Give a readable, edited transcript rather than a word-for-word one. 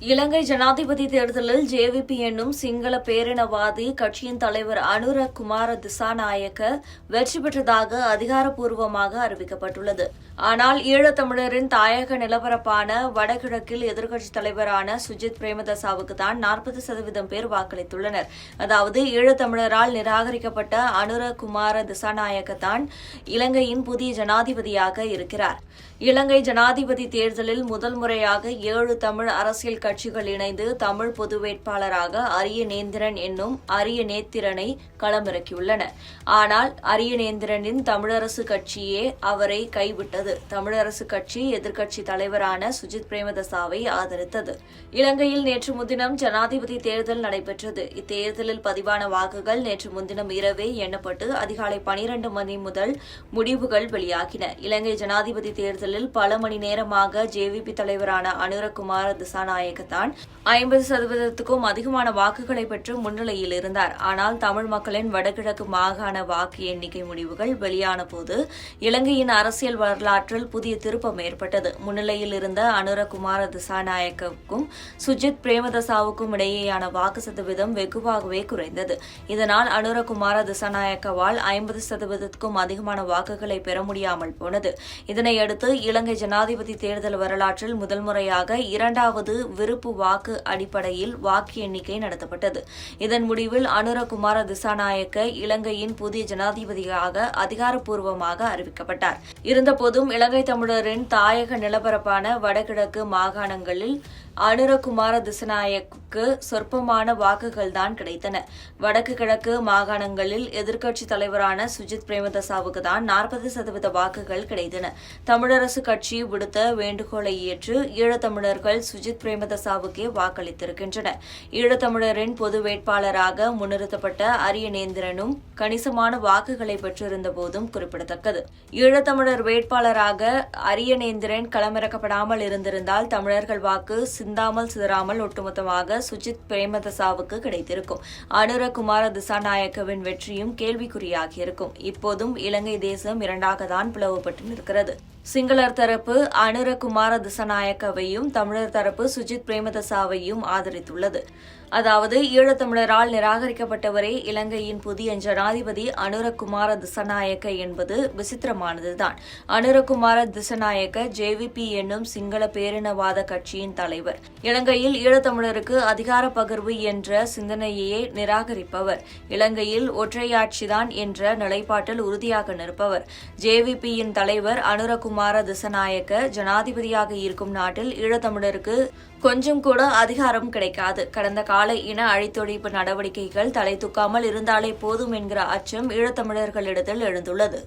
இலங்கை ஜனாதிபதி தேர்தலில் ஜேவிபி என்னும் சிங்கள பேரினவாதி கட்சியின் தலைவர் அனுர குமார திசாநாயக்க வெற்றி பெற்றதாக அதிகாரப்பூர்வமாக அறிவிக்கப்பட்டுள்ளது. ஆனால் ஈழத்தமிழரின் தாயக நிலப்பரப்பான வடகிழக்கில் எதிர்க்கட்சித் தலைவரான சுஜித் பிரேமதாசவுக்கு தான் 40% பேர் வாக்களித்துள்ளனர். அதாவது ஈழத்தமிழரால் நிராகரிக்கப்பட்ட அனுர குமார திசாநாயக்க தான் இலங்கையின் புதிய ஜனாதிபதியாக இருக்கிறார். இலங்கை ஜனாதிபதி தேர்தலில் முதல் முறையாக 7 தமிழ் அரசியல் கட்சிகள் இணைந்து தமிழ் பொது வேட்பாளராக அரியநேந்திரன் என்னும் அரியநேத்திரனை களமிறக்கியுள்ளன. ஆனால் அரியநேந்திரனின் தமிழரசு கட்சியே அவரை கைவிட்டது. தமிழரசு கட்சி எதிர்க்கட்சி தலைவரான சுஜித் பிரேமதாசவை ஆதரித்தது. இலங்கையில் நேற்று முன்தினம் ஜனாதிபதி தேர்தல் நடைபெற்றது. இத்தேர்தலில் பதிவான வாக்குகள் நேற்று முன்தினம் இரவே எண்ணப்பட்டு அதிகாலை 12 மணி முதல் முடிவுகள் வெளியாகின. இலங்கை ஜனாதிபதி தேர்தலில் பல மணி நேரமாக ஜேவிபி தலைவரான அனுரகுமார திசாநாயக்க தான் 50%க்கும் அதிகமான வாக்குகளை பெற்று முன்னிலையில் இருந்தார். ஆனால் தமிழ் மக்களின் வடகிழக்கு மாகாண வாக்கு எண்ணிக்கை முடிவுகள் வெளியான போது இலங்கையின் அரசியல் வரலாற்றில் புதிய திருப்பம் ஏற்பட்டது. முன்னிலையில் இருந்த அனுரகுமார திசாநாயக்கவுக்கும் சுஜித் பிரேமதாசவுக்கும் இடையேயான வாக்கு சதவீதம் வெகுவாகவே குறைந்தது. இதனால் அனுரகுமார திசாநாயக்கவால் 50%க்கும் அதிகமான வாக்குகளை பெற முடியாமல் போனது. இதனையடுத்து இலங்கை ஜனாதிபதி தேர்தல் வரலாற்றில் முதல் முறையாக 2வது விருப்பு வாக்கு அடிப்படையில் வாக்கு எண்ணிக்கை நடத்தப்பட்டது. இதன் முடிவில் அனுரகுமார திசாநாயக்க இலங்கையின் புதிய ஜனாதிபதியாக அதிகாரப்பூர்வமாக அறிவிக்கப்பட்டார். இருந்தபோதும் இலங்கை தமிழரின் தாயக நிலப்பரப்பான வடகிழக்கு மாகாணங்களில் அனுரகுமார திசாநாயக்கு சொற்பமான வாக்குகள் தான் கிடைத்தன. வடக்கு கிழக்கு மாகாணங்களில் எதிர்க்கட்சித் தலைவரான சுஜித் பிரேமதாசவுக்கு தான் 40% வாக்குகள் கிடைத்தன. தமிழரசு கட்சி விடுத்த வேண்டுகோளை ஏற்று ஈழத்தமிழர்கள் சுஜித் பிரேமதாசவுக்கே வாக்களித்திருக்கின்றனர். ஈழத்தமிழரின் பொது வேட்பாளராக முன்னிறுத்தப்பட்ட அரியநேந்திரனும் கணிசமான வாக்குகளை பெற்றிருந்த போதும் குறிப்பிடத்தக்கது. ஈழத்தமிழர் வேட்பாளராக அரியநேந்திரன் களமிறக்கப்படாமல் இருந்திருந்தால் தமிழர்கள் வாக்கு சிந்தாமல் சிதறாமல் ஒட்டுமொத்தமாக சுஜித் பிரேமதாசவுக்கு கிடைத்திருக்கும். அனுரகுமார திசாநாயக்கவின் வெற்றியும் கேள்விக்குறியாகியிருக்கும். இப்போதும் இலங்கை தேசம் இரண்டாக தான் பிளவுபட்டு நிற்கிறது. சிங்களர் தரப்பு அனுரகுமார திசாநாயக்கவையும் தமிழர் தரப்பு சுஜித் பிரேமதாசவையும் ஆதரித்துள்ளது. அதாவது ஈழத்தமிழரால் நிராகரிக்கப்பட்டவரே இலங்கையின் புதிய ஜனாதிபதி அனுரகுமார திசாநாயக்க என்பது விசித்திரமானதுதான். அனுரகுமார திசாநாயக்க ஜேவிபி என்னும் சிங்கள பேரினவாத கட்சியின் தலைவர். இலங்கையில் ஈழத்தமிழருக்கு அதிகார பகிர்வு என்ற சிந்தனையே நிராகரிப்பவர். இலங்கையில் ஒற்றையாட்சிதான் என்ற நிலைப்பாட்டில் உறுதியாக நிற்பவர். ஜேவிபியின் தலைவர் அனுரகுமார திசாநாயக்க ஜனாதிபதியாக இருக்கும் நாட்டில் ஈழத்தமிழருக்கு கொஞ்சம் கூட அதிகாரம் கிடைக்காது. கடந்த கால இன அழித்தொழிப்பு நடவடிக்கைகள் தலை தூக்காமல் இருந்தாலே போதும் என்கிற அச்சம் ஈழத்தமிழர்களிடத்தில் எழுந்துள்ளது.